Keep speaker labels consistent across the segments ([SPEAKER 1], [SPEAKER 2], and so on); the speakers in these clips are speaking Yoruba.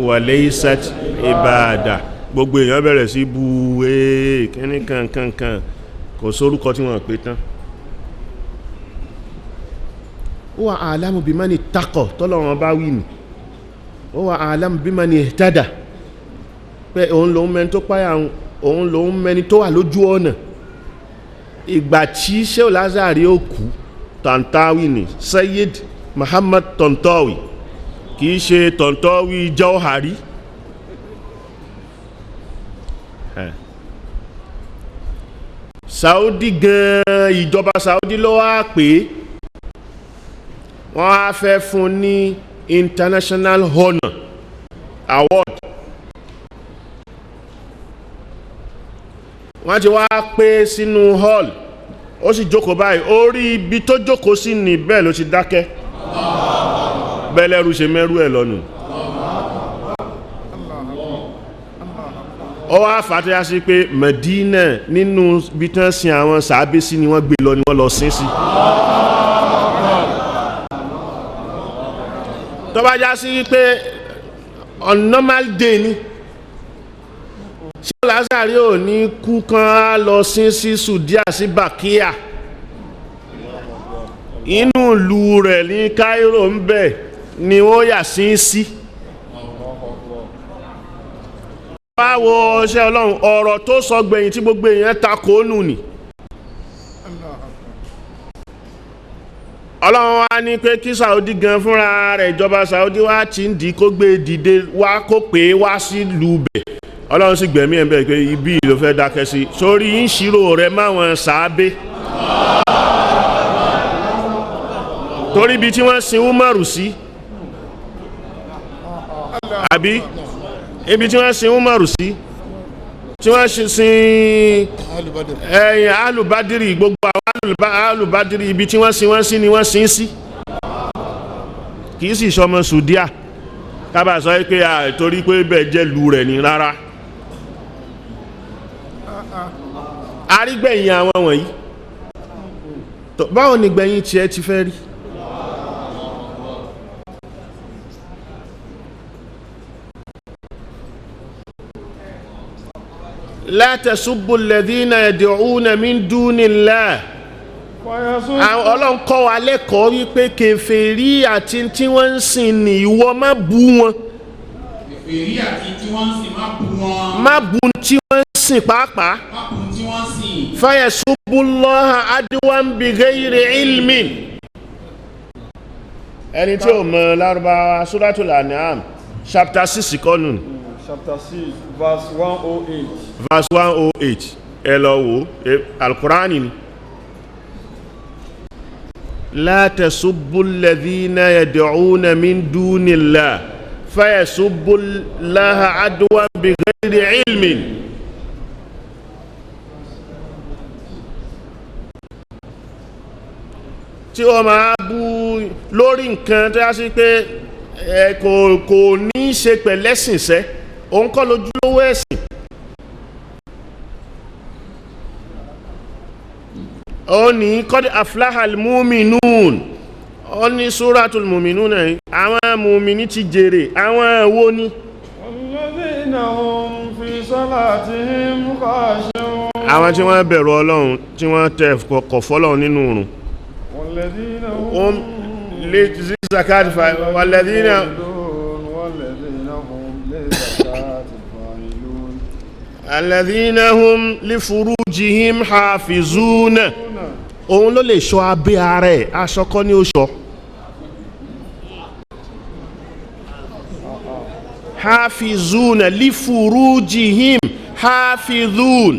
[SPEAKER 1] wa laysat ibada gbogbo èèyàn bẹ̀rẹ̀ sí bú kíní kankan kò sórúkọ tí wọ́n pè tán huwa a'lamu bimani ittaqa tọ́lọ́run bá wí ní huwa a'lamu bimani ihtada pé òun lòun mẹ́ni tó páyà òun lòun mẹ́ni tó wà lójú ọ̀nà ìgbà tí Sheikh Lazari ó kú Tantawi ni Sayyid Muhammad Tantawi kìí ṣe Tantawi Jawhari Saudi gan ìjọba Saudi ló wá pé wọ́n á fẹ́ fún ní International Honor Award wọ́n ti wá pé sínú hall ó sì jókòó báyìí orí ibi tó jókòó sí ní bẹ́ẹ̀ ló ti dákẹ́ bẹ́lẹ́rú ṣe mẹ́rú ẹ̀ lọ́nu ó wá fàtíyà sí pé Medina nínú bí tán sin àwọn sàábé sí ni wọ́n gbé lọ ni wọ́n lọ sin sí tó bá já sí pé on normal day ni Sheikh Lazari ò ní kú kan á lọ sin sí Sudia sí Bakia inú ìlú rẹ̀ ní Cairo ń bẹ̀ ni wọ́n yà sí báwo ṣe Ọlọ́run ọ̀rọ̀ tó sọ gbẹ̀yìn tí gbogbo èèyàn takò nù ni Ọlọ́run wá ní pé kí Saudi gan fúnra rẹ̀ ìjọba Saudi wá ti ń di kó gbé dìde wá kó pé wá sí lùbẹ̀ Ọlọ́run sì gbẹ̀mí ẹ̀ bẹ́ẹ̀ pé ibi ló fẹ́ dákẹ́ sí sórí ìṣirò rẹ̀ máwọn sàábé torí ibi tí wọ́n sin Umaru sí àbí ibi tí wọ́n sin Umaru sí tí wọ́n sin ẹ̀yìn alùbádìrì gbogbo àwọn alùbádìrì ibi tí wọ́n sin ni wọ́n sin sí kìí sì sọmọ Sudia kábà sọ pé torí pé bẹ́ẹ̀ jẹ́ lù rẹ̀ ní rárá arígbẹ̀yìn àwọn wọ̀nyí báwo ni gbẹ̀yìn tí ẹ ti fẹ́ rí la tasubbu alladhina yad'una min dunillah Ọlọ́run kọ́ wa lẹ́kọ̀ọ́ wípé kèfèrí àti tí wọ́n ń sìn ní ìwọ má bú wọn kèfèrí àti tí wọ́n ń sìn má bú tí wọ́n ń sìn pàápàá fa yasubbullaha adwan bighayri ilmin ẹni tí ó mọ̀ Lárúbáwá Suratul An'am chapter 6 kọ́nù
[SPEAKER 2] chapter 6 verse 108
[SPEAKER 1] verse 108 ẹ lọ wò Al-Qur'ani ni لا تسبوا الذين يدعون من دون الله فيسبوا الله عدوا بغير علم tí ó máa bú lórí nǹkan tó yá sí pé kò ní ṣe pẹ̀lẹ́sìn sẹ́ òun kọ́ lójúlówó ẹ̀sìn ó ní qad aflaha al-mu'minun ó ní suratul mu'minun náà àwọn mùmìnì ti jèrè àwọn wo ni
[SPEAKER 2] alladhina hum fi salatihim khashi'un
[SPEAKER 1] àwọn tí wọ́n bẹ̀rù Ọlọ́run tí wọ́n tẹ̀ kọ̀ fọ́lọ́run nínú ìrun
[SPEAKER 2] walladhina
[SPEAKER 1] hum li zakati walladhina
[SPEAKER 2] hum li zakati fa'ilun
[SPEAKER 1] alladhina hum li furujihim hafizuna òun ló lè ṣọ́ abẹ́ ara ẹ̀ aṣọ kọ́ ní ó ṣọ́ hafizuna li furujihim hafizun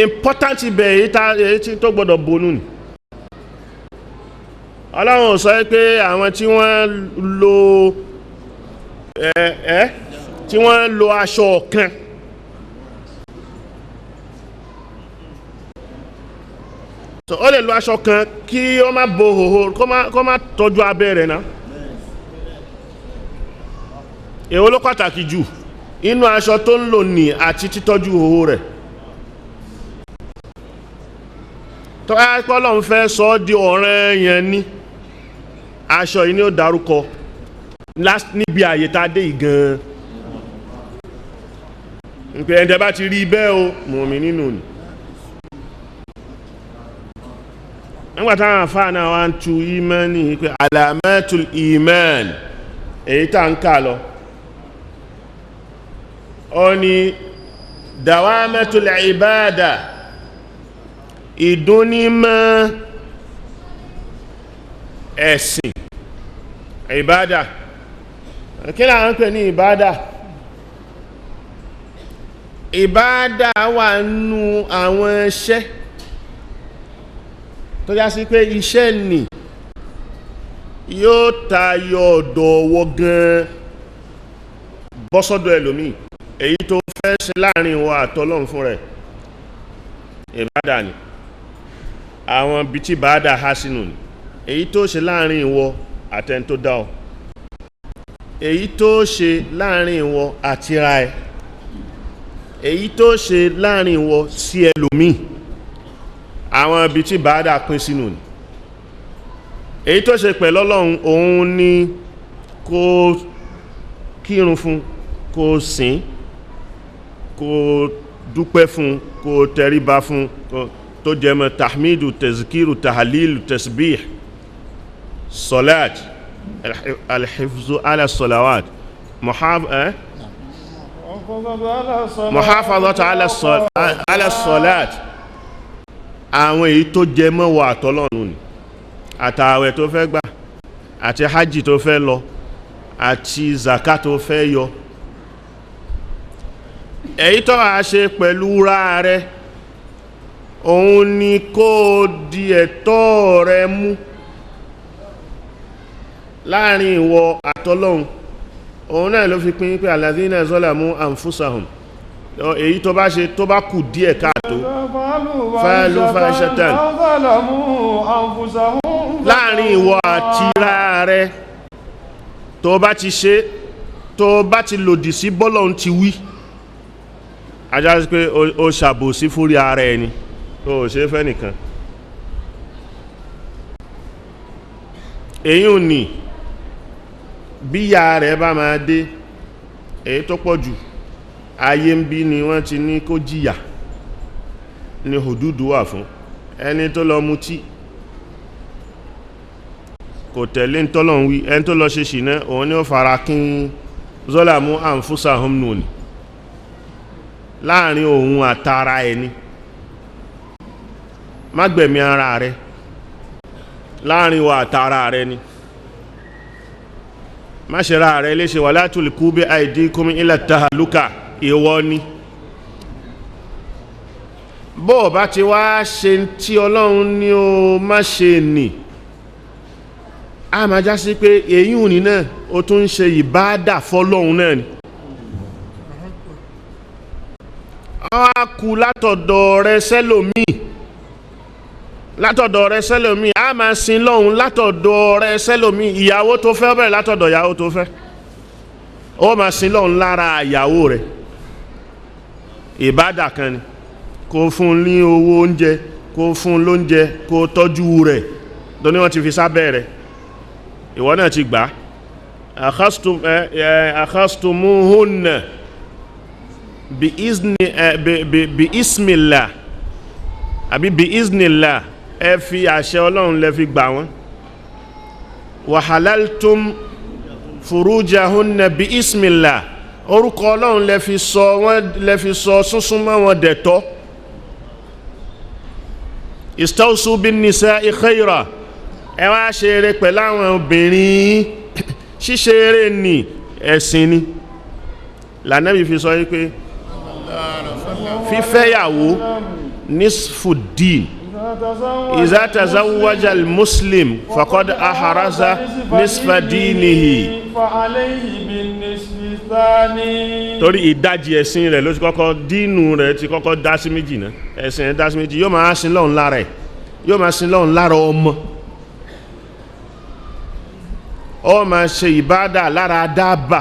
[SPEAKER 1] important ibẹ̀ èyí tó gbọ́dọ̀ bonú ni Ọlọ́run sọ pé àwọn tí wọ́n lo aṣọ ọ̀kan so ó lè lo aṣọ kan kí ó má bo hòhò kó má tọ́jú abẹ́ rẹ̀ náà èwo ló pàtàkì jù inú aṣọ tó ń lò ní àti títọ́jú hòhò rẹ̀ tó ẹ́pọ́ Ọlọ́run fẹ́ sọ ọ́ di ọ̀ranyàn ní aṣọ yìí ni ó dárúkọ níbi àyè tá dé gan pé ẹ̀ndẹ̀ bá ti rí bẹ́ẹ̀ o mùmínì nínú ni nígbàtá àwọn àfáà náà wá ń tu ìmánì pé alamatul iman èyí tá ń kà lọ ó ní dawamatul ibada ìdúnnímọ̀ ẹ̀sìn ìbádà kí là ń pè ní ìbádà ìbádà wà nínú àwọn iṣẹ́ tó já sí pé iṣẹ́ nì yóò tayọ ọ̀dọ̀ ọwọ́ gan bọ́sọ́dọ̀ ẹlòmíì èyí tó fẹ́ ṣe láàrin wa àtọlọ́run fún rẹ̀ ìbádà ni àwọn bí tí ìbádà há sínú ni èyí tó ṣe láàrin ìwọ àtẹni tó dá ọ èyí tó ṣe láàrin ìwọ àti ra ẹ èyí tó ṣe láàrin ìwọ sí ẹlòmíì àwọn ibi tí ìbádà pín sínú ni èyí tó ṣe pẹ̀lú Ọlọ́run òun ni kó kírun fún kó sìn kó dúpẹ́ fún kó tẹríba fún tó jẹmọ́ tahmidu tezkiru tahalilu tesbih salat alhifzu ala salawat muhafazatu ala salat àwọn èyí tó jẹmọ́ wà àtọ́lọ́run ni àtàwẹ̀ tó fẹ́ gbà àti hajji tó fẹ́ lọ àti zaka tó fẹ́ yọ èyí tó wà ṣe pẹ̀lú ra rẹ òun ni kó di ẹ̀tọ́ rẹ mú láàrin ìwọ àtọlọ́hun òun náà ló fi pín pé alladhina zalamu anfusahum èyí tó bá ṣe tó bá kù díẹ̀ káàtó fa'alu fahishatan láàrin ìwọ àti ra rẹ tó bá ti ṣe tó bá ti lòdì sí bọ́lọ́hun ti wí ajá sí pé ó ṣàbòsí fúrí ara ẹni ó ṣe fẹ́ nìkan èyí ò ní bí ya rẹ̀ bá máa dé èyí tó pọ̀ jù ayé ń bí ni wọ́n ti ní kó jìyà ní hùdúdú wà fún ẹni tó lọ mutí kò tẹ̀lé ntọ́lọ̀ ń wí ẹni tó lọ ṣe ṣìnà òun ni ó fara kín zalamu anfusahum nù ní láàrin òun àtara ẹni má gbẹ̀mí ara rẹ láàrin wa àtara rẹ ni má ṣe ra rẹ léṣe wala tulqu bi aydikum ila tahaluka ìwọ ni bó bá ti wá ṣe tí Ọlọ́run ní o má ṣe nì a máa já sí pé èyí ò ní náà o tún ṣe ìbádà fọ́lọ́run náà ni a kú látọ̀dọ̀ rẹ sẹ́lòmí a máa sin lọ́hun látọ̀dọ̀ rẹ sẹ́lòmí ìyàwó tó fẹ́ bẹ̀rẹ̀ látọ̀dọ̀ ìyàwó tó fẹ́ ó máa sin lọ́hun lára ìyàwó rẹ̀ ìbádà kan ni kó fún ní owó oúnjẹ kó fún lóúnjẹ kó tọ́jú rẹ̀ tó ní wọ́n ti fi sábẹ́ rẹ̀ ìwọ náà ti gbà akhastumuhunna bi ismillah àbí bi iznillah ẹ fi àṣẹ Ọlọ́run lẹ fi gbà wọ́n wa halaltum furujahunna bi ismillah orúkọ Ọlọ́run lẹ fi sọ súnsún mọ́ wọn dẹ̀tọ́ istawsu bin nisa'i khayra ẹ wá ṣe eré pẹ̀lú àwọn obìnrin ṣíṣe eré ní ẹ̀sìn ni lànàbí fi sọ wípé fífẹ́yàwó nisfuddin iza tazawwaja al-muslim faqad ahraza nisfa dinihi torí ìdajì ẹ̀sìn rẹ̀ ló ti kọ́kọ́ dínú rẹ̀ ti kọ́kọ́ dá sí méjì náà ẹ̀sìn rẹ̀ dá sí méjì yóò máa sin lọ́hun lára ẹ̀ yóò máa sin lọ́hun lára ọmọ ó máa ṣe ìbádà lára dábà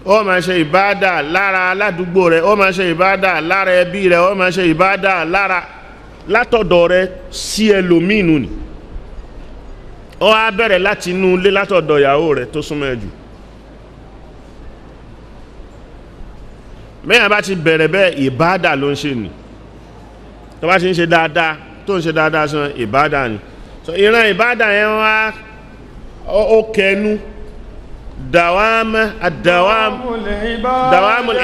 [SPEAKER 1] ó máa ṣe ìbádà lára aládùúgbò rẹ̀ ó máa ṣe ìbádà lára ẹbí rẹ̀ ó máa ṣe ìbádà lára látọ̀dọ̀ rẹ̀ sí ẹlòmínú ni ó á bẹ̀rẹ̀ láti inú ilé látọ̀dọ̀ ìyàwó rẹ̀ tó súnmọ́ ẹ jù. mẹ́yàn bá ti bẹ̀rẹ̀ bẹ́ẹ̀ ìbádà ló ń ṣe nì, tó bá ti ń ṣe dáadáa tó ń ṣe dáadáa sàn ìbádà ni. so ìran ìbádà yẹn wá ó kẹnu dàwámù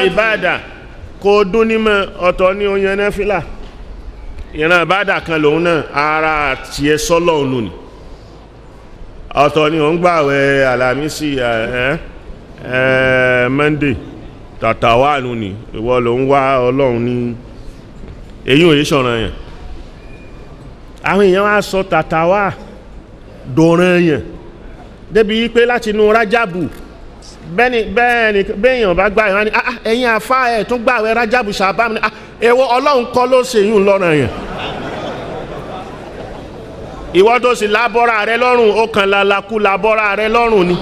[SPEAKER 1] ìbádà kò dún ní mọ́ ọ̀tọ̀ ní oyin nẹ́fílà. ìran ìbádà kan lòun náà ara àti ẹ sọ́lọ̀ òun ni ọ̀tọ̀ ni òun gbààwẹ̀ àlàmísì Monday tàtàwà nù ní ìwọ ló ń wá Ọlọ́run ní èyí òye ṣọ̀ràn yẹn. àwọn èèyàn wá sọ tàtàwà dọ̀ràn yẹn débi wípé láti inú rájàbù bẹ́ẹ̀yàn bá gbà ìwọ́n ni ẹ̀yin àfá ẹ̀ tún gbààwẹ̀ rájàbù ṣàbámu ní èwo Ọlọ́run kọ́ ló ṣe yún lọ́ràn yẹn. ìwọ tó sì lábọ́ra rẹ lọ́rùn ó kàn lálàkú lábọ́ra rẹ lọ́rùn ni.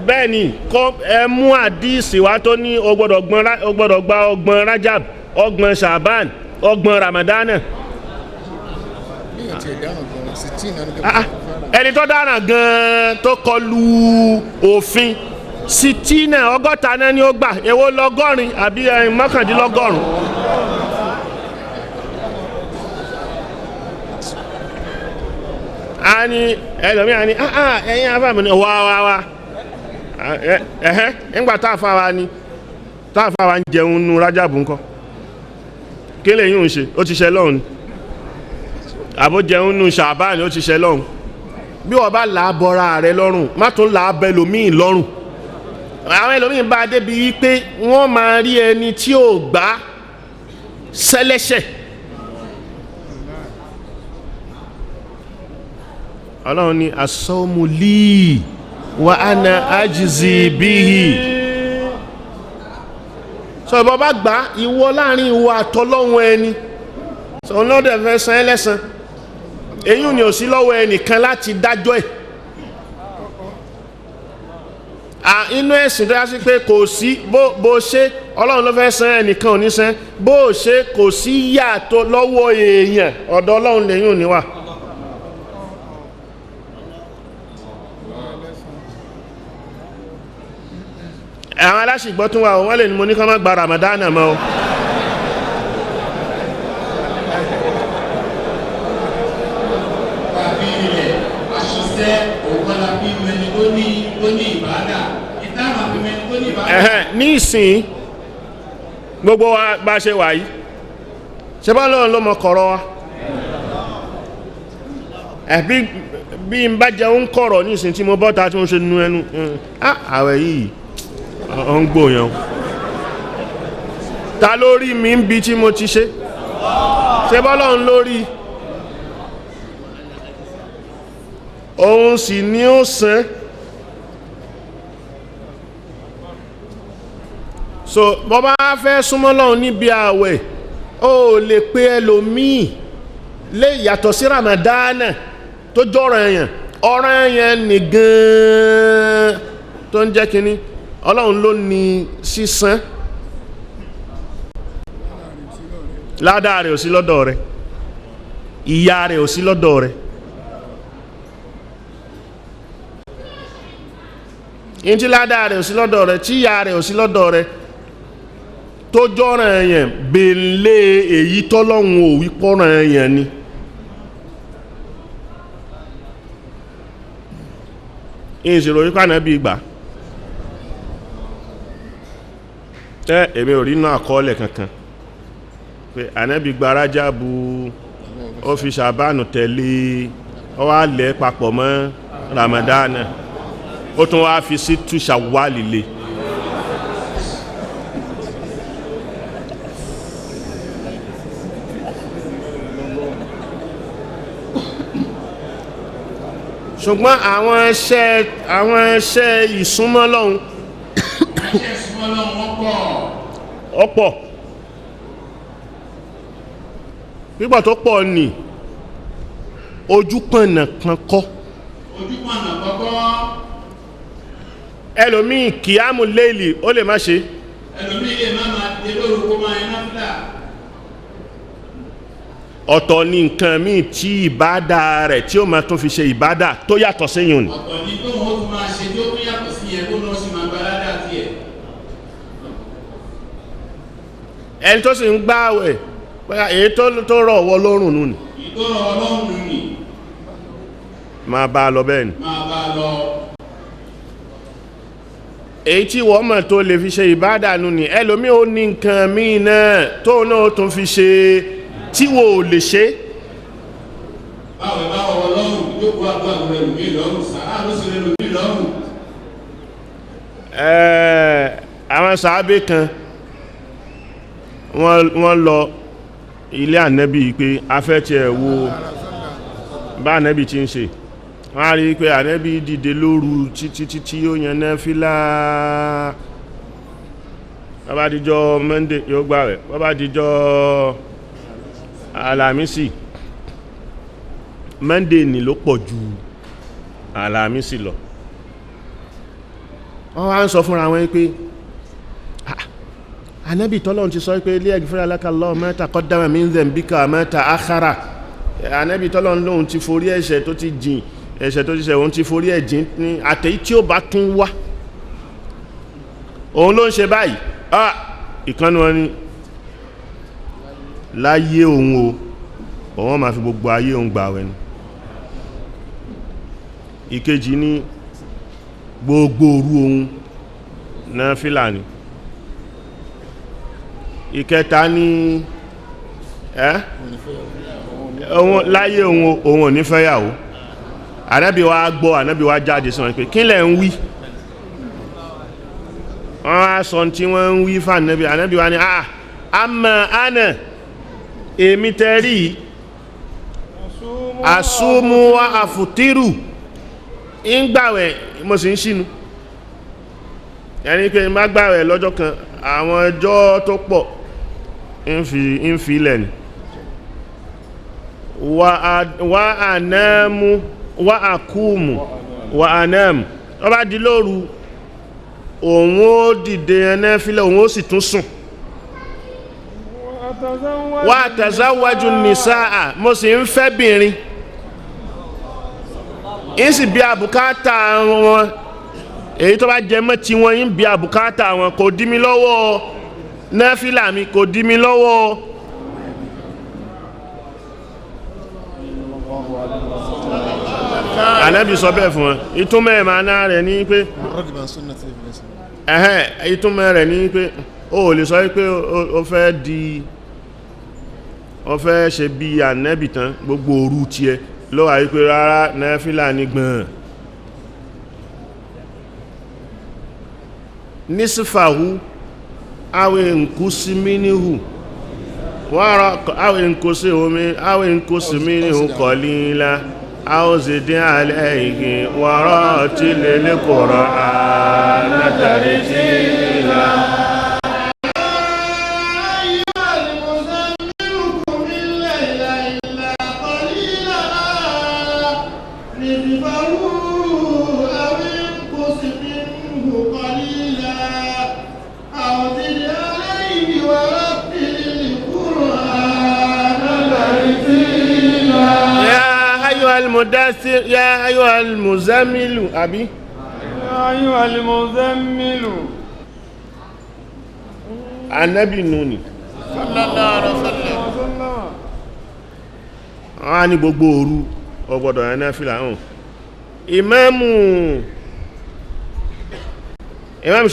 [SPEAKER 1] bẹ́ẹ̀ ni kọ́ ẹ mú àdíìsì wá tó ní o gbọ́dọ̀ gba ọgbọ̀n Rajab, ọgbọ̀n Shaban, ọgbọ̀n Ramadana. ẹni tó dára gan tó kọlu òfin sitina ọgọ́ta náà ni ó gbà, èwo lọ́gọ́rin àbí mọ́kàndínlọ́gọ́rùn. a ní ẹlòmíà ní ẹ̀yin afáàmì ní wá nígbà táàfáà ni táàfáà ń jẹun nú Rájàbù ńkọ́ kí lè yíò ń ṣe ó ti ṣe lọ́hun àbó jẹun nú Ṣàbáànì ó ti ṣe lọ́hun. bí wọ́n bá làábọ́ra rẹ lọ́rùn má tún làábẹ́ lòmíì lọ́rùn. àwọn ẹlòmíì bá débi wípé wọ́n máa rí ẹni tí ò gbá sẹ́lẹ́ṣẹ̀. Ọlọ́run ni as-sawmu li wa ana ajzi bihi. so ìbọn bá gbá ìwọ láàrin ìwọ àtọlọ́hun ẹni so ọlọ́dẹ̀ fẹ́ san ẹlẹ́san èyí ni ò sí lọ́wọ́ ẹnìkan láti dájọ́ ẹ̀. inú ẹ̀sìn tó yá sí pé kò sí bó ṣe Ọlọ́run ló fẹ́ san ẹnìkan ò ní san bó ṣe kò sí yàtọ̀ lọ́wọ́ èèyàn ọ̀dọ̀ Ọlọ́run lẹ́yìn ò ní wà. àwọn aláṣìgbọ́ tún wà wọ́n lè ní mo ní ká má gba Ramadana mọ́ o. ní ìsìn gbogbo wa bá ṣe wà yìí ṣe bá lọ́wọ́ ló mọ kọ̀rọ̀ wa ẹ̀bí bí n bá jẹun kọ̀rọ̀ ní ìsìn tí mo bọ́ta tí mo ṣe nú ẹnu àwẹ̀ yìí ọ ń gbòyàn ta lórí mi ń bi tí mo ti ṣe bọ́lọ́run lórí òun sì ni ó san. so bọ́ bá fẹ́ súnmọ́ Ọlọ́run níbi àwẹ̀ ó lè pe ẹlòmíì lè yàtọ̀ sí Ramadana tó jọ́rọ̀ ọ̀ranyàn ní gan tó ń jẹ́ kínní Ọlọ́run ló ní sísan ládàá rẹ̀ ò sí lọ́dọ̀ rẹ̀ ìyà rẹ̀ ò sí lọ́dọ̀ rẹ̀. ìntí ládàá rẹ̀ ò sí lọ́dọ̀ rẹ̀ tí ìyà rẹ̀ ò sí lọ́dọ̀ rẹ̀ tó jọ́ranyàn bèlè èyí tọ́lọ́hun ò wí pọ́ranyàn ni. ìṣòro yípa náà bí gbà èmi ò rí náà àkọọ́lẹ̀ kankan pé ànábì gba Rájàbù ó fi Ṣàbánù tẹ̀lé ó wá lẹ̀ papọ̀ mọ́ Ramadana ó tún wá fi sí tú Ṣàwálì lé. ṣùgbọ́n àwọn iṣẹ́ ìsúnmọ́ Ọlọ́run ọ̀pọ̀ pípọ̀ tó pọ̀ ní ojúpọ̀nà kan kọ́ ẹlòmíì kìámù léèlì ó lè má ṣe ọ̀tọ̀ ní nǹkan míì tí ìbádà rẹ̀ tí ó máa tún fi ṣe ìbádà tó yàtọ̀ séyìn ni.
[SPEAKER 3] ọ̀tọ̀ ní tó wọ́n tún máa ṣe tí ó tún yàtọ̀ sí yẹn kó náà sì máa gba ládà tiẹ̀.
[SPEAKER 1] ẹni tó sì ń gbààwẹ̀ èyí tó rọ̀ wọ́ lọ́rùn nù ni.
[SPEAKER 3] èyí tó rọ̀ wọ́ lọ́rùn nù ni.
[SPEAKER 1] máa bá a lọ bẹ́ẹ̀ ni.
[SPEAKER 3] máa bá a lọ.
[SPEAKER 1] èyí tí wọ́n mọ̀ tó lè fi ṣe ìbádà nù ni ẹlòmíì ó ní nǹkan míì náà tó náà tún fi ṣe tí wò ó lè ṣe.
[SPEAKER 3] báwo bá wọ lọ́rùn yóò kó àgbà rẹ̀ lómi lọ́rùn sàrà ló sì rẹ̀ lómi lọ́rùn.
[SPEAKER 1] àwọn sàábé kan wọ́n lọ ilé ànẹ́bì pé afẹ́ tí ẹ̀ wo bá ànẹ́bì tí ń ṣe wọ́n á rí pé ànẹ́bì dìde lóru títí tí ó yẹn náfílà bàbá díjọ́ Monday yóò gbààwẹ̀ bàbá díjọ́ Àlàmísì Monday ni ló pọ̀ ju Àlàmísì lọ wọ́n wá ń sọ fúnra wọn pé Ànábì tọ́lọ́run ti sọ pé liyaghfira laka Allahu ma taqaddama min dhanbika wa ma ta'akhkhara Ànábì tọ́lọ́run lóhun ti forí ẹ̀ṣẹ̀ tó ti jìn ẹ̀ṣẹ̀ tó ti ṣẹ̀ òun ti forí ẹ̀jìn ní àtẹ̀yí tí ó bá tún wá òun ló ń ṣe báyìí ìkànnì wọn ni láyé òun òun máa fi gbogbo ayé òun gbààwẹ̀ ni ìkejì ní gbogbo òru òun náfílà ni ìkẹta ní láyé òun ò ní fẹ́yàwó Ànábì wa gbọ́ Ànábì wa jáde sí wọn pé kí lẹ̀ ń wí wọ́n á sọ tí wọ́n ń wí fún Ànábì wa ní àmà ánà èmi tẹ́rí àsúmú wa àfùtírù ń gbàwẹ̀ mo sì ń ṣínú yẹni pé má gbàwẹ̀ lọ́jọ́ kan àwọn ọjọ́ tó pọ̀ ń fi ilẹ̀ ni wa ànámú wa àkúmù wa ànámù ó bá di lóru òun ó dìde náfílà òun ó sì tún sùn wa àtàzáwájú nìsáà mo sì ń fẹ́ bìnrin ń sì bí àbùkátà wọn èyí tó bá jẹ mọ́ tí wọ́n ń bí àbùkátà wọn kò dí mi lọ́wọ́ náfílà mi kò dí mi lọ́wọ́ Ànábì sọ bẹ́ẹ̀ fún wọn ìtumọ̀ ẹ̀mánà rẹ̀ ní pé ìtumọ̀ rẹ̀ ní pé ó lè sọ pé ó fẹ́ ṣe bí Ànábì tán gbogbo òru tiẹ̀ ló wà wípé rárá náfílà ní gbọ̀n nísìfàhú àwẹ̀ nkúsí mínihù wọ́n àwẹ̀ nkúsí mínihù kọ̀lílá àwọ̀zìdí àlẹ́yìn wọ́rọ̀ tí lè lẹ́kọ̀ọ́rọ̀ ànátàrí tí ìlà المدثر يا أيها المزمل أبي
[SPEAKER 2] يا أيها المزمل
[SPEAKER 1] النبي نوني صلى الله عليه وسلم wọ́n ní gbogbo òru ó gbọ́dọ̀ yan náfílà hàn ìmáàmù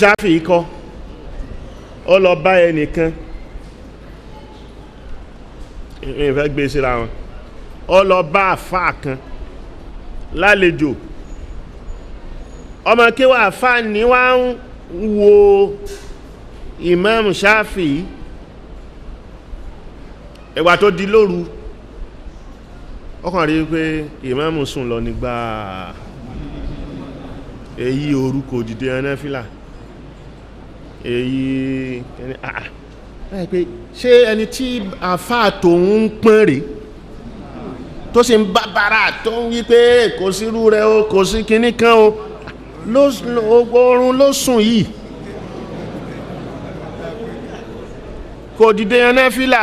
[SPEAKER 1] Ṣáfi'í kọ́ ó lọ bá ẹnìkan ìfẹ́ gbé síra wọn ó lọ bá àfáà kan lálejò ọmọ kíwà àfáà ní wá ń wo ìmáàmù Ṣáfi'í ìgbà tó di lóru ọkàn rí pé ìmáàmù sùn lọ nígbà èyí òru kò dìde náfílà èyí pé ṣé ẹni tí àfáà tòun ń pọ́n rèé tó sì ń bá bára tó ń wí pé kò sírú rẹ̀ o kò sí kinní kan o oorun ló sùn yìí kò dìde yan náfílà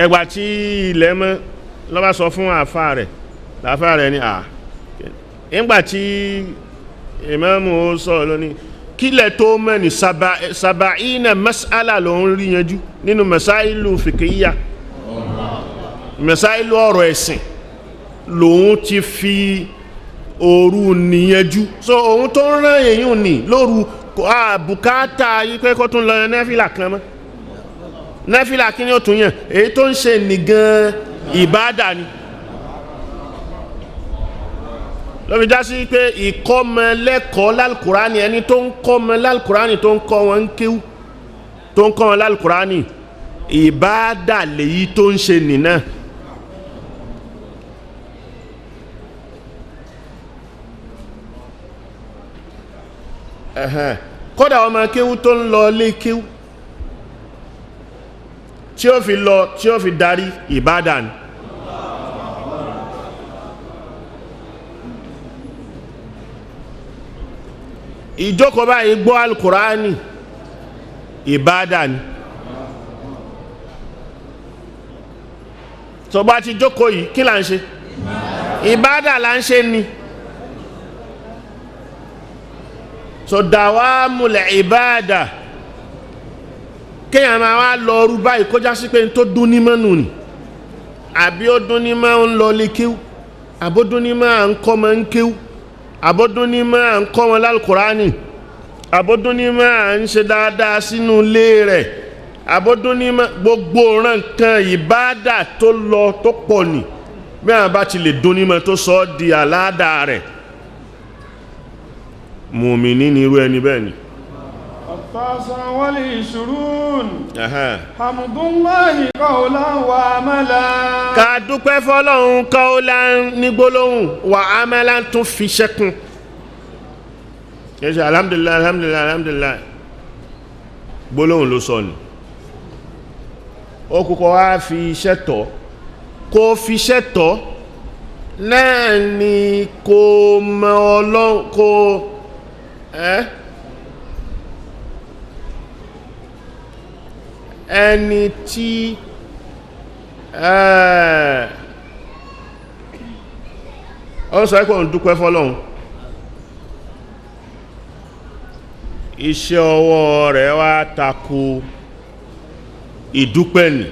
[SPEAKER 1] ẹgbà tí ilẹ̀ mọ́ ló bá sọ fún àfá rẹ̀ ní nígbà tí ìmáàmù ó sọ lóní kílẹ̀ tó mẹ́ ní sàbàínà mas'ala ló ń rí yanjú nínú masailu fiqhiyya masailu ọ̀rọ̀ ẹ̀sìn lòun ti fi òru níyanjú so òun tó ń rán èyí ní lóru bùkátà yí pé kó tún lọ nẹ́fìlà kan mọ́ nẹ́fìlà kí ni ó tún yàn èyí tó ń ṣe nìgan ìbádà ni ló fi já sí pé ìkọ́mọlẹ́kọ̀ọ́ lálùkùránì ẹni tó ń kọ́mọ lálùkùránì tó ń kọ́ wọn ń kéwú tó ń kọ́ wọn lálùkùránì ìbádà lèyí tó ń ṣe nìna kódà ọmọ kéwú tó ń lọ lé kéwú tí ó fi darí ìbádà ni ìjókòó báyìí gbọ́ alkùránì ìbádà ni tó bá ti jókòó yìí kí là ń ṣe ìbádà là ń ṣe ni so dawamul ìbádà kíyàn máa wá lọ rú báyìí kó já sí pé tó dún ní mọ́nù ni àbí ó dún ní mọ́ ń lọ lé kíw àbó dún ní mọ́ à ń kọ́ mọ́ ń kíw àbọ́dún ní máa ń kọ́ wọn lálùkùránì àbọ́dún ní máa ń ṣe dáadáa sínú ilé rẹ̀ àbọ́dún ní máa gbogbo ọ̀ràn kan ìbádà tó lọ tó pọ̀ ní bí àwọn bá ti lè dún ní máa tó sọ ọ́ di àládà rẹ̀ mùmínì ní irú ẹni bẹ́ẹ̀ ni.
[SPEAKER 2] التاسع والعشرون حمد الله قولا وعملا
[SPEAKER 1] ká dúpẹ́ fọ́lọ́run qawlan ní gbólóhùn wa amalan tún fi ṣẹ́kùn ẹ̀ṣẹ́ alhamdulillah alhamdulillah alhamdulillah gbólóhùn ló sọ ní ó kúkọ wá fi iṣẹ́ tọ́ kó fi iṣẹ́ tọ́ náà ni kó mọ Ọlọ́run kó ẹni tí ó sọ ẹ́kọ̀ ń dúpẹ́ fọ́lọ́hun iṣẹ́ ọwọ́ rẹ̀ wá tako ìdúpẹ́ nì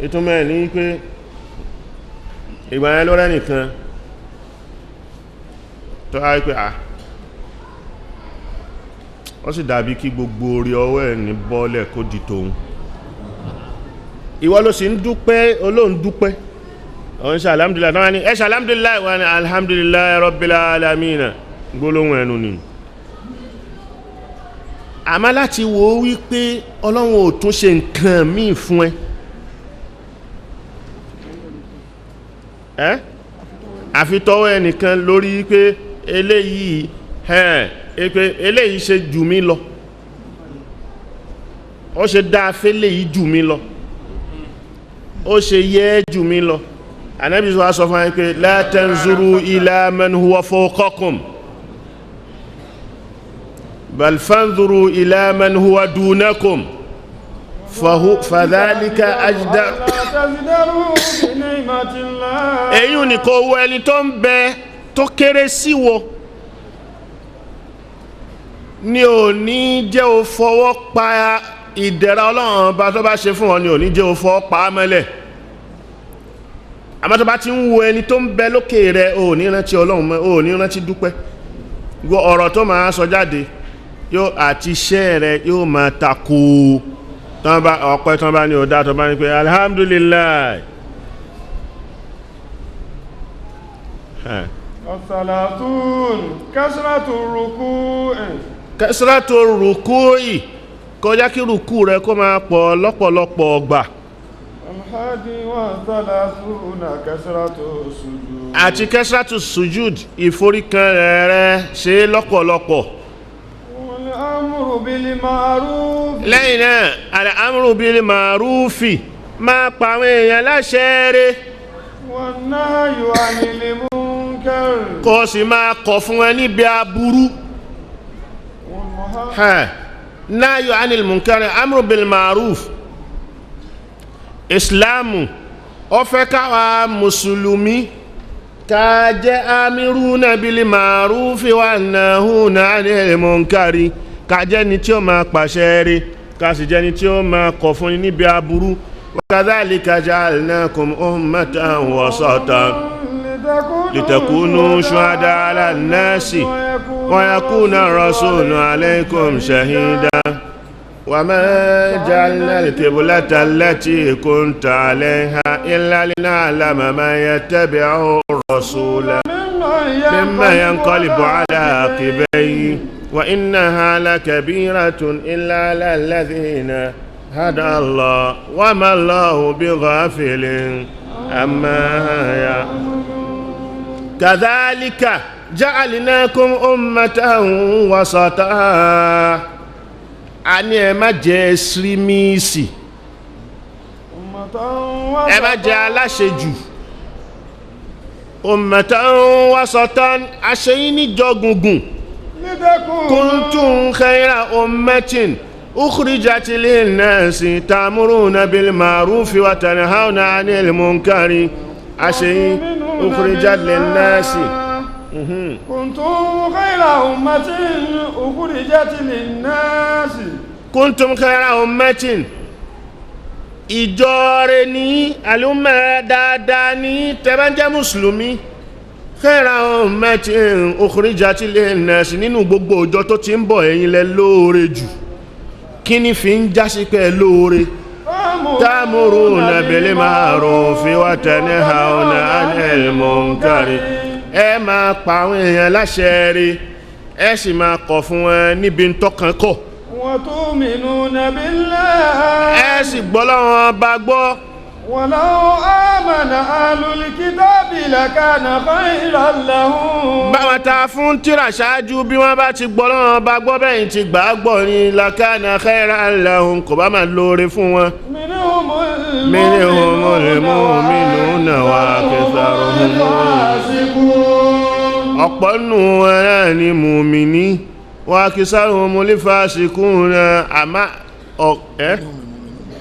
[SPEAKER 1] ìtumọ̀ ní pé ìgbà yẹn lọ́rẹ́ nìkan tó á pé ó sì dàbí kí gbogbo orí ọwọ́ ẹ̀ ní bọ́ọ̀lẹ̀ kó di tóun ìwọ ló sì ń dúpẹ́ olóhun dúpẹ́ ọ̀hún ṣe alhamdulillah náà ní ẹ̀ṣẹ̀ alhamdulillah wà ní alhamdulillah rabbil alamin gbólóhùn ẹnu ni àmá láti wo wípé ọlọ́run ò tún ṣe nǹkan míì fún ẹ àfitọ́wọ́ ẹnìkan lórí pé eléyìí eléyìí ṣe jù mí lọ ó ṣe dáa fẹ́lẹ̀ yìí jù mí lọ ó ṣe yẹ jù mí lọ Ànábì sọ fún ẹ pé la tanzuru ila man huwa fawqakum bal fanzuru ila man huwa dunakum fadhalika ajda èyí ni kò wọ ẹni tó ń bẹ tó kéré sí wọ ni ò ní jẹ́ o fọwọ́ pa ìdẹ̀ra Ọlọ́run bá tó bá ṣe fún ọ ni ò ní jẹ́ o fọwọ́ pa mọ́lẹ̀ àmọ́ tó bá ti ń wo ẹni tó ń bẹ lókè rẹ̀ ò ní rántí Ọlọ́run mọ́ ò ní rántí dúpẹ́ gbọ́ ọ̀rọ̀ tó máa sọ jáde yóò àti iṣẹ́ rẹ̀ yóò máa takò ọpẹ́ tán bá ní ọ̀dá tó bá ní pé alhamdulillah
[SPEAKER 2] الثلاثون كسرة الركوع
[SPEAKER 1] kẹsìrátò rùkúì kọjá kí rùkú rẹ kó máa pọ̀ lọ́pọ̀lọpọ̀ ọgbà
[SPEAKER 2] الحادي والثلاثون كسرة السجود
[SPEAKER 1] àti kẹsìrátò sujud ìforíkan rẹ̀ ṣe lọ́pọ̀lọpọ̀
[SPEAKER 2] والأمر بالمعروف
[SPEAKER 1] lẹ́yìn náà al-amru bil ma'rufi máa pàwọn èèyàn láṣẹ rẹ̀
[SPEAKER 2] والنهي عن المنكر
[SPEAKER 1] kó sì máa kọ̀ fún wọn níbi aburú nahyu anil munkar amru bil ma'ruf Islamu ó fẹ́ káwa mùsùlùmí ká jẹ́ amiruna bil ma'rufi wa nahuna 'anil munkari, ká jẹ́ ni tí ó máa pàṣẹ rere ká sì jẹ́ ni tí ó máa kọ̀ fún níbi aburú. wa kadhalika ja'alnakum ummatan wasatan litakunu shuhada 'ala an-nasi wa yakuna ar-rasulu 'alaykum shahida. وما جعلنا القبلة التي كنت عليها إلا لنعلم من يتبع الرسول ممن ينقلب على عقبيه وإنها لكبيرة إلا على الذين هدى الله وما الله بغافل عما يعملون. كذلك جعلناكم أمة وسطا. A ní ẹ má jẹ́ ẹsírímíìsì, ẹ má jẹ́ aláṣejù. Ummatan wasatan, aṣeyín níjọ gungun. Kuntum khayra ummatin ukhrijat linnasi ta'muruna bil ma'rufi wa tanhauna 'anil munkari. Aṣeyín ukhrijat linnasi.
[SPEAKER 2] كنتم خير أمة أخرجت للناس.
[SPEAKER 1] Kuntum khayra ummatin, ìjọ rẹ̀ ní àlùmọ̀ dáadáa ní tẹ́bánjẹ́ mùsùlùmí. Khayra ummatin ukhrijat linnas, nínú gbogbo ọjọ́ tó ti ń bọ̀ ẹ̀yin lẹ lóore jù. Kí ni fi ń jásí pé lóore? Ta'muruna bil ma'rufi wa tanhauna 'anil munkari. Ẹ máa pa àwọn èèyàn láṣẹ rere, ẹ sì máa kọ̀ fún wọn níbi ntọ́kàn kọ̀.
[SPEAKER 2] wa tu'minuna billah.
[SPEAKER 1] Ẹ sì gbọ́ lọ́wọ́ bá gbọ́.
[SPEAKER 2] walau amana ahlul kitabi lakana khayran lahum.
[SPEAKER 1] Báwọn ta fún tírà ṣáájú bí wọ́n bá ti gbọ́ lọ́wọ́ bá gbọ́ bẹ́yìn ti gbà á gbọ́ ní lakana khayran lahum, kò bá máa lóore fún wọn. minhumul mu'minuna wa aktharuhum fasiqun. Ọ̀pọ̀ nù wọn náà ni mùmíní wa aktharuhum fasiqun. Àmá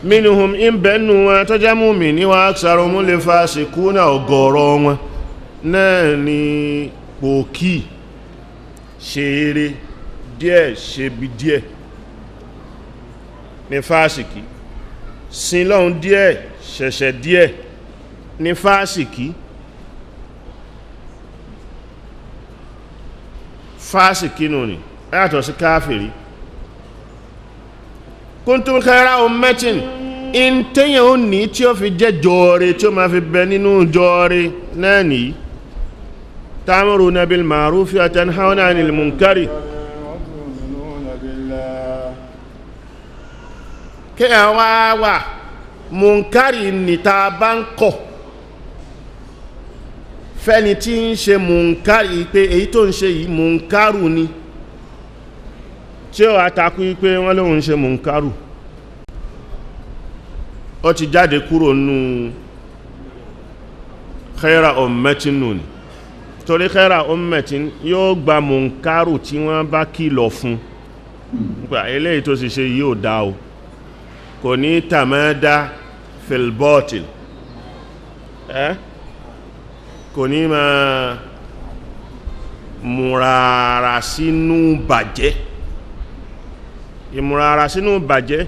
[SPEAKER 1] minhum ìbẹ̀nù wọn tó jẹ́ mùmíní wa aktharuhum fasiqun, ọ̀gọ̀rọ̀ wọn náà ni pòkì, ṣeré díẹ̀ ṣebi díẹ̀ ní fásìkí, sinlọ́hun díẹ̀ ṣẹ̀ṣẹ̀ díẹ̀ ní fásìkí. Fásìkí nù ní yàtọ̀ sí káfìrí. Kuntum khayra ummatin, in tẹ́yàn ó ní tí ó fi jẹ́ jọre tí ó máa fi bẹ nínú jọre náà nìyí. Ta'muruna bil ma'rufi wa tanhauna 'anil munkari. Kí ẹ wá munkari ní ta bá ń kọ̀ fẹ́ni tí ń ṣe munkari pé èyí tó ń ṣe yìí munkaru ni, tí ó àtakú pé wọ́n lóhun ṣe munkaru, ó ti jáde kúrò nínú khayra ummatin nù ni. Torí khayra ummatin yóò gba munkaru tí wọ́n bá kìlọ̀ fún nípa eléyìí tó sì ṣe yóò dá o, kò ní tamada fil batil, kò ní máa múrara sínú bàjẹ́. Ìmúrara sínú bàjẹ́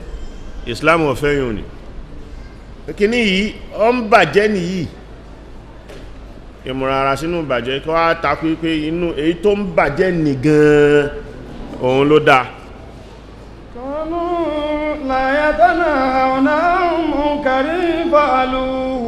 [SPEAKER 1] Islam ò fẹ́ yùn ni. Kíní yìí ó ń bàjẹ́ nìyí, ìmúrara sínú bàjẹ́ kí wá takú pé inú èyí tó ń bàjẹ́ nì gan òun ló dáa.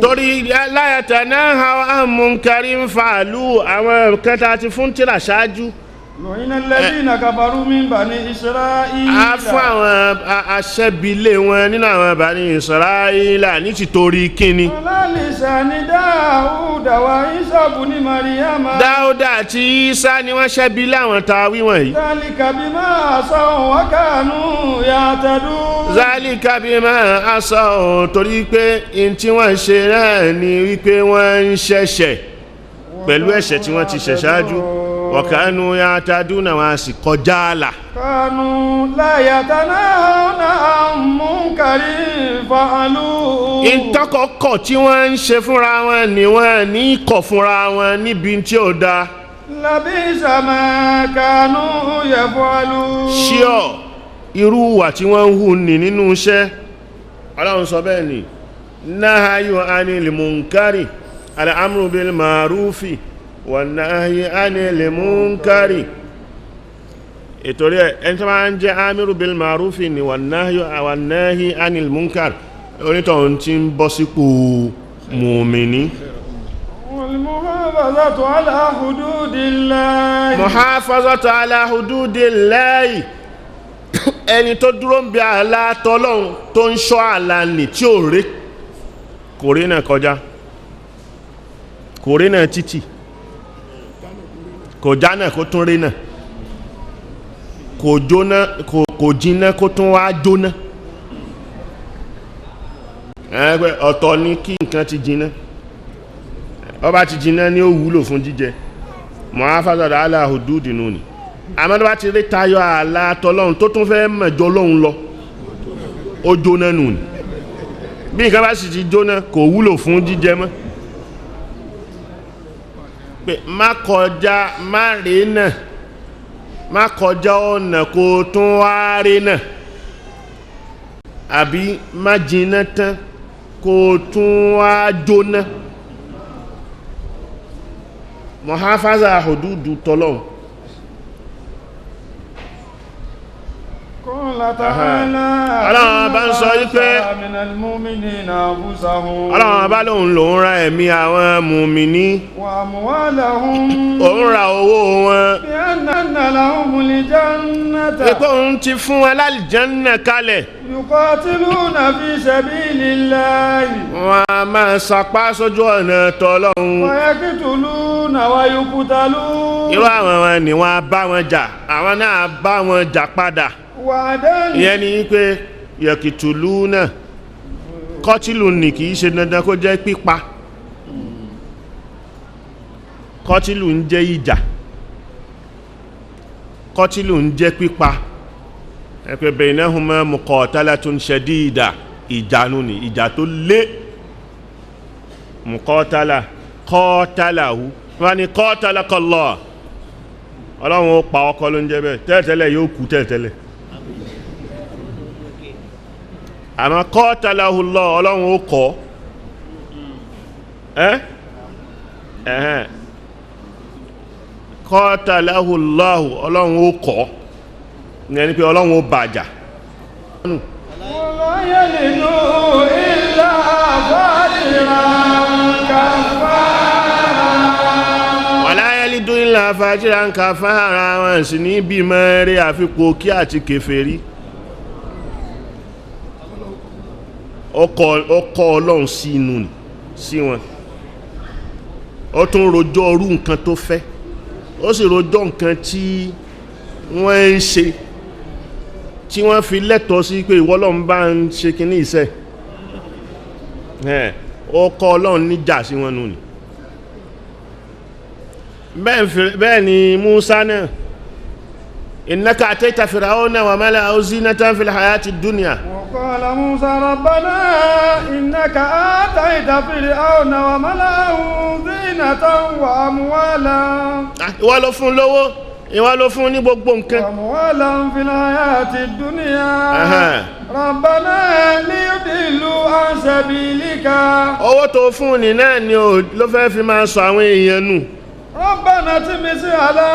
[SPEAKER 1] Torí la yatanahawna 'an munkarin fa'alu, àwọn kẹta ti fún tírà ṣáájú.
[SPEAKER 2] لعن الذين كفروا من بني إسرائيل.
[SPEAKER 1] A fún àwọn aṣẹ́bílé wọn nínú àwọn Bani Israila ní títorí kíni.
[SPEAKER 2] على لسان داود وعيسى بن مريم.
[SPEAKER 1] Dáúdà àti Ìsá ni wọ́n ṣẹ́bílé àwọn tàwí wọ̀nyí.
[SPEAKER 2] ذلك بما عصوا وكانوا يعتدون.
[SPEAKER 1] Zalika bima asaw, torí pé in tí wọ́n ṣe náà ni wípé wọ́n ń ṣẹ̀ṣẹ̀ pẹ̀lú ẹ̀ṣẹ̀ tí wọ́n ti ṣẹ̀ ṣáájú. Wa kanu ya'taduna, wọ́n sì kọjá àlà.
[SPEAKER 2] كانوا لا يتناهون عن منكر فعلوه.
[SPEAKER 1] ìtọ́kọ̀kọ̀ tí wọ́n ń ṣe fúnra wọn ni wọ́n ní kọ̀ fúnra wọn níbi tí ó da
[SPEAKER 2] labisa ma kanu yafalu
[SPEAKER 1] ṣíọ̀ irú wà tí wọ́n ń hù ní nínú iṣẹ́ Ọlọ́run sọ bẹ́ẹ̀ ni nahayu anil munkari al-amru bil ma'rufi wa nahyi anil munkari ìtorí ẹni tó máa ń jẹ́ amiru bil ma'rufi ni wa nahyi anil munkar onítọ̀hún tí ń bọ́ sípò mùmìní
[SPEAKER 2] muhafazatu ala hududillahi
[SPEAKER 1] muhafazatu ala hududillahi ẹni tó dúró ń bí ààlà tọ́lọ́hun tó ń ṣọ́ ààlà nì tí ò rí kò rí náà kọjá kò rí náà títì kò já náà kó tún rí náà kò jóná kò jiná kó tún wá jóná ẹgbẹ́ ọ̀tọ̀ ní kí nǹkan ti jiná ó bá ti jiná ní ó wúlò fún jíjẹ muhafazatu ala hududi nù ni àmọ́ tó bá ti rí tayọ ààlà tọ́lọ́hun tó tún fẹ́ mẹ̀jọ lọ́hun lọ ó jóná nù ni bí nǹkan bá sì ti jóná kò wúlò fún jíjẹ mọ́ pé má kọjá má rí náà má kọjá ọ̀nà kó tún wá rí náà àbí má jiná tán kó tún wá jóná muhafaza hududu tọ́lọ́hun Ọlọ́run bá ń sọ wípé Ọlọ́run bá lóun lòun ra ẹ̀mí àwọn mùmìní òun ra owó wọn ipò òun ti fún wọn lálìjánná kalẹ̀
[SPEAKER 2] yuqatiluna fi sabilillahi
[SPEAKER 1] wọ́n a máa sapá sójú ọ̀nà tọ́lọ́run
[SPEAKER 2] wa yaqtuluna wa yuqtalun
[SPEAKER 1] irú àwọn wọn ni wọ́n bá wọn jà àwọn náà bá wọn jà padà ìyẹn ni pé yẹ̀kìtùlú náà kọtílù ní kìí ṣe dandan kó jẹ́ pípa kọtílù ń jẹ́ ìjà kọtílù ń jẹ́ pípa ẹ̀pẹ̀ baynahuma muqatalatun shadida ìjánu ni ìjà tó lé muqatala qatalahu wọ́n ni qatalakallah Ọlọ́run ó pa ọkọ ló ń jẹ́ bẹ́ẹ̀ tẹ́ẹ̀tẹ́lẹ̀ yóò kú tẹ́ẹ̀tẹ́lẹ̀ àmọ́ qatalahu Allah Ọlọ́run ó kọ́ qatalahu Allah Ọlọ́run ó kọ́ ní ẹni pé Ọlọ́run ó bàjà
[SPEAKER 2] wala yalidu illa fajiran kafara
[SPEAKER 1] wala yalidu illa fajiran kafara wọn sì ní bí mẹ́rẹ́ àfipò kí àti kèfèrí ọkọ̀ Ọlọ́run sí inú sí wọn ó tún rojọ́ orú nǹkan tó fẹ́ ó sì rojọ́ nǹkan tí wọ́n ń ṣe tí wọ́n fi lẹ́tọ̀ọ́ sí pé ìwọ Ọlọ́run bá ń ṣe kí ní ìṣẹ́ ọkọ̀ Ọlọ́run níjà sí wọn nù ní bẹ́ẹ̀ ni Musa náà innaka ataita fir'auna wa mala'ahu zinatan fil hayati dunya
[SPEAKER 2] وقال موسى ربنا إنك آتيت فرعون وملأه زينة وأموالا
[SPEAKER 1] ìwọ ló fún lówó ìwọ ló fún ní gbogbo nǹkan
[SPEAKER 2] وأموالا في الحياة الدنيا ربنا ليضلوا عن سبيلك
[SPEAKER 1] owó tó fún ní náà ni ló fẹ́ fi máa sọ àwọn èèyàn nù
[SPEAKER 2] ربنا تمس على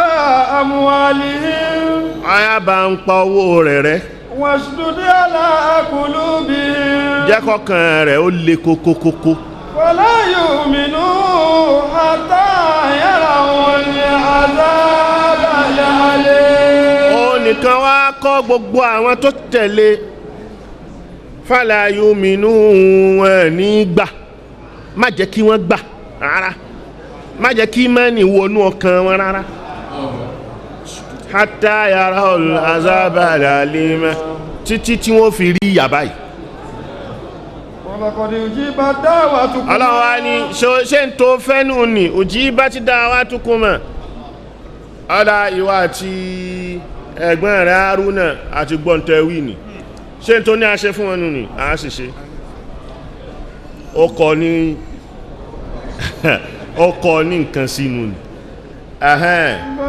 [SPEAKER 2] أموالهم
[SPEAKER 1] àyà bá ń pa owó rẹ̀
[SPEAKER 2] واشدد على قلوبهم
[SPEAKER 1] jẹ́ kọ́kàn rẹ̀ ó le kókókókó
[SPEAKER 2] ولا يؤمنوا حتى يروا العذاب الأليم
[SPEAKER 1] ó nìkan wá kọ́ gbogbo àwọn tó tẹ̀lé fala yu'minu wọn ní gbà má jẹ́ kí wọ́n gbà rárá má jẹ́ kí mẹ́ni wọnú ọkàn wọn rárá hatta yarahul azaba al-alima títí tí wọ́n fi rí ìyà báyìí
[SPEAKER 2] ولقد أجيبت دعوتكما
[SPEAKER 1] Allah wá ní ṣe ń tó fẹ́nù ní ujibat da'watukuma ọ̀dá ìwà àti ẹ̀gbọ́n rẹ̀ Haruna àti gbọ́ntẹ̀wì ní ṣe tó ní a ṣe fún wọn ní a sì ṣe ọkọ̀ ní nǹkan sínú ni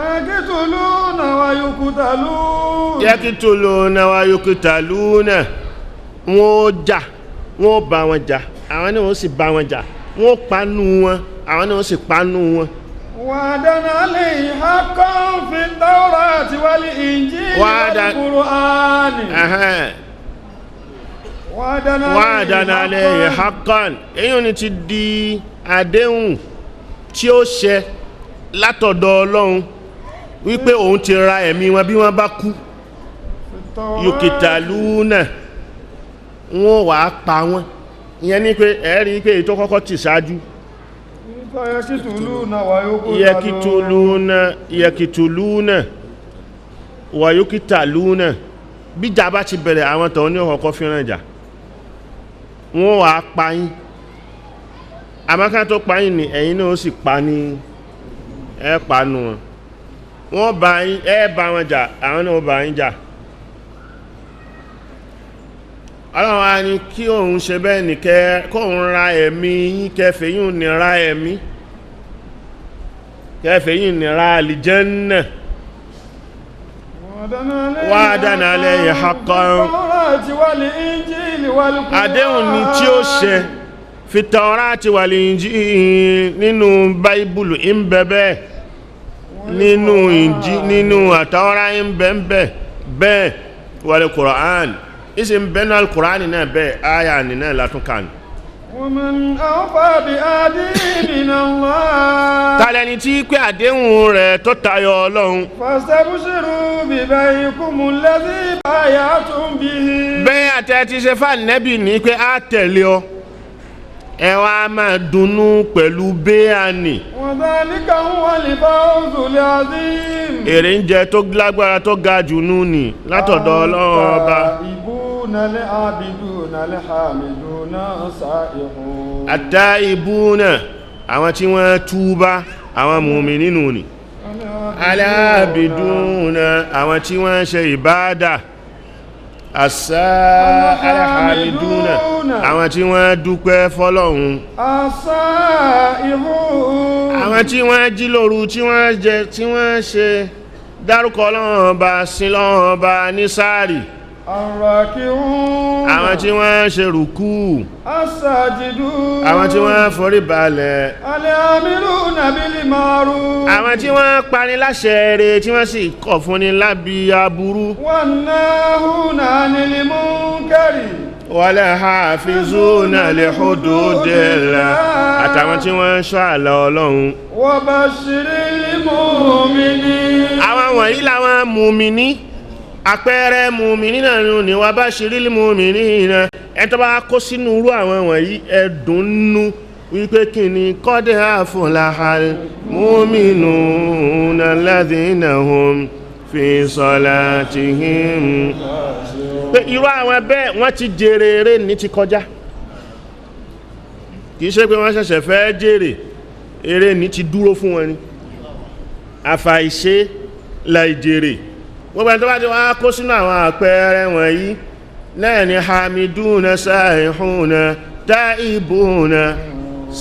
[SPEAKER 2] yakituluna wa yuqtalun
[SPEAKER 1] yakituluna wa yuqtaluna wọ́n jà wọ́n bá wọn jà àwọn náà wọ́n sì bá wọn jà wọ́n panu wọn àwọn náà wọ́n sì panu wọn.
[SPEAKER 2] wa'dan alayhi haqqan fi at-tawrati wal injili wal qur'ani
[SPEAKER 1] wa'dan alayhi haqqan èyí ni ti di àdéhùn tí ó ṣẹ látọ̀dọ̀ Ọlọ́run wípé òun ti ra ẹ̀mí wọn bí wọ́n bá kú yuqtaluna wọ́n wà á pa wọ́n ìyẹn ní pé ẹ̀rí pé èyí tó kọ́kọ́ ti ṣáájú yakituluna wa yuqtaluna bíjà bá ti bẹ̀rẹ̀ àwọn tọ̀hún ní ọkọ̀ fíran ìjà wọ́n wà á pa yín àmáká tó pa yín ni ẹ̀yin náà ó sì pa ní ẹ panu wọn wọ́n bá yín ẹ bá wọn jà àwọn náà ó bá yín jà. Ọlọ́run á ní kí òun ṣe bẹ́ẹ̀ ní kóun ra ẹ̀mí yín kẹfẹ́ yín ní ra ẹ̀mí kẹfẹ́ yín ní ra àlìjẹ́nnà wa'dan alayhi haqqan àdéhùn ni tí ó ṣẹ fi Tawrati wal Injil nínú báíbùlù ń bẹ bẹ́ẹ̀ nínú àtàwọ́rá ń bẹ bẹ́ẹ̀ wal Qur'an isim bẹ́nà al-Qur'ani náà bẹ́ẹ̀ ayà ní náà látún kan.
[SPEAKER 2] ومن أوفى بعهده من الله
[SPEAKER 1] tàlẹ́ni tí pé àdéhùn rẹ̀ tó tayọ Ọlọ́run.
[SPEAKER 2] فاستبشروا ببيعكم الذي بايعتم به.
[SPEAKER 1] bẹ́ẹ̀ àtẹ ti ṣe fànẹ́bì ní pé á tẹ̀lé ọ ẹ wá máa dunnú pẹ̀lú béèyàní.
[SPEAKER 2] وذلك هو الفوز العظيم.
[SPEAKER 1] èrè ń jẹ tó lágbára tó ga jù nú ni látọ̀dọ̀ Ọlọ́run ọba. At-taibuna àwọn tí wọ́n túbá àwọn mùmínì nínú ni. Al-abiduna àwọn tí wọ́n ṣe ìbádà. Al-hamiduna àwọn tí wọ́n dúpẹ́ fọ́lọ́hun. Àwọn tí wọ́n jí lóru tí wọ́n ṣe dárúkọ Ọlọ́run ọba sí Ọlọ́run ọba ní sáàrì. Àwọn tí wọ́n ṣe rùkú. Àwọn tí wọ́n forí balẹ̀. Àwọn tí wọ́n pani láṣẹ rere tí wọ́n sì kọ̀ fún ni lábí aburú. Wal hafizuna li hududillah àtàwọn tí wọ́n ṣọ́ àlà Ọlọ́run.
[SPEAKER 2] Wa bashiril mu'minin.
[SPEAKER 1] Àwọn wọ̀nyí làwọn mùmìní àpẹẹrẹ mùmìní náà ni wa bashiril mu'minina ẹ tó bá kó sínú irú àwọn wọ̀nyí ẹ̀dùnnú wípé kí ni qad aflahal mu'minuna alladhina hum fi salatihim. Pé irú àwọn bẹ́ẹ̀ wọ́n ti jèrè eré ní ti kọjá kìí ṣe pé wọ́n ṣẹ̀ṣẹ̀ fẹ́ jèrè eré ní ti dúró fún wọn ni àfàìṣe láìjèrè gbogbo ẹni tó bá ti wá kó sínú àwọn àpẹẹrẹ wọ̀nyí náà ni hamiduna sa'ihuna ta'ibuna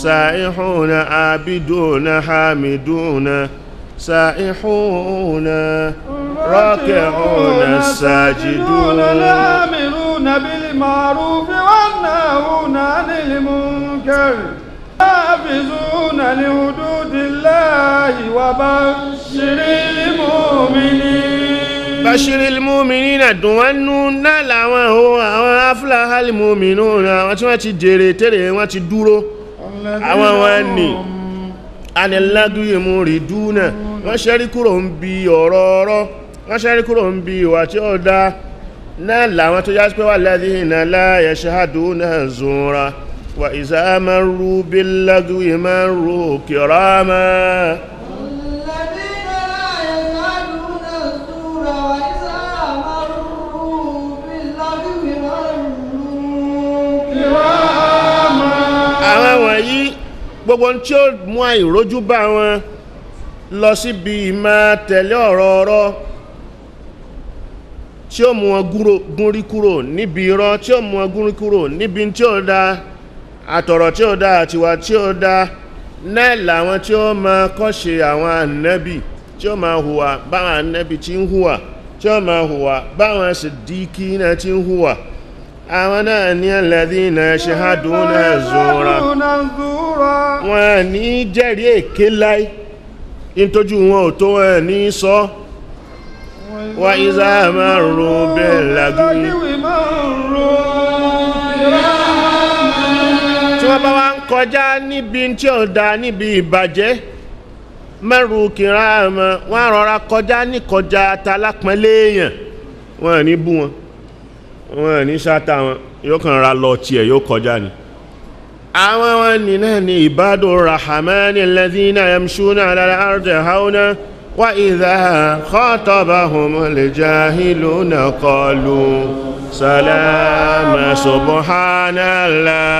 [SPEAKER 1] sa'ihuna abiduna hamiduna sa'ihuna raki'una sajiduna
[SPEAKER 2] amiruna bil ma'ruf wan nahuna 'anil munkar hafizuna li hududillahi wa bashiril mu'minin.
[SPEAKER 1] Bashiril mu'minina dùn wọ́n nú náà làwọn àwọn aflahal mu'minuna àwọn tí wọ́n ti jèrè tẹ́rẹ̀ wọ́n ti dúró àwọn wọn ni anilagui muriduna wọ́n ṣẹ́rí kúrò ń bi ọ̀rọ̀ wọ́n ṣẹ́rí kúrò ń bi ìwà tí ó dá náà làwọn tó yá sí pé walladhina la yashhaduna zura wa iza marru billagwi marru kirama. Àwọn wọ̀nyí gbogbo tí ó mú àìrójú bá wọn lọ síbi ìmá tẹ̀lé ọ̀rọ̀ tí ó mú wọn gúnrí kúrò níbi irọ́ tí ó mú wọn gúnrí kúrò níbi tí ó dá àtọ̀rọ̀ tí ó dá àtiwà tí ó dá náà làwọn tí ó máa kọ́ṣe àwọn ànábì tí ó máa hùwà báwọn ànábì tí ń hùwà tí ó máa hùwà báwọn Siddiqi náà tí ń hùwà àwọn náà ní alladhina yashhaduna zura wọn ní jẹ́rìí èké láì nítójú wọn ò tó wọn ní sọ wa iza marru bil lagwi tí wọ́n bá wá ń kọjá níbi tí ó dá níbi ìbàjẹ́ marru kirama wọ́n rọra kọjá ní kọjá talápẹ́lẹ́ èèyàn wọ́n ní bú wọn wọ́n ní ṣáta wọn yóò kàn ra lọ tí ẹ̀ yóò kọjá ni àwọn wọn ní náà ní ibadur rahmani alladhina yamshuna ala al-ardi hauna wa idha khatabahumul jahiluna qalu salama subhanallah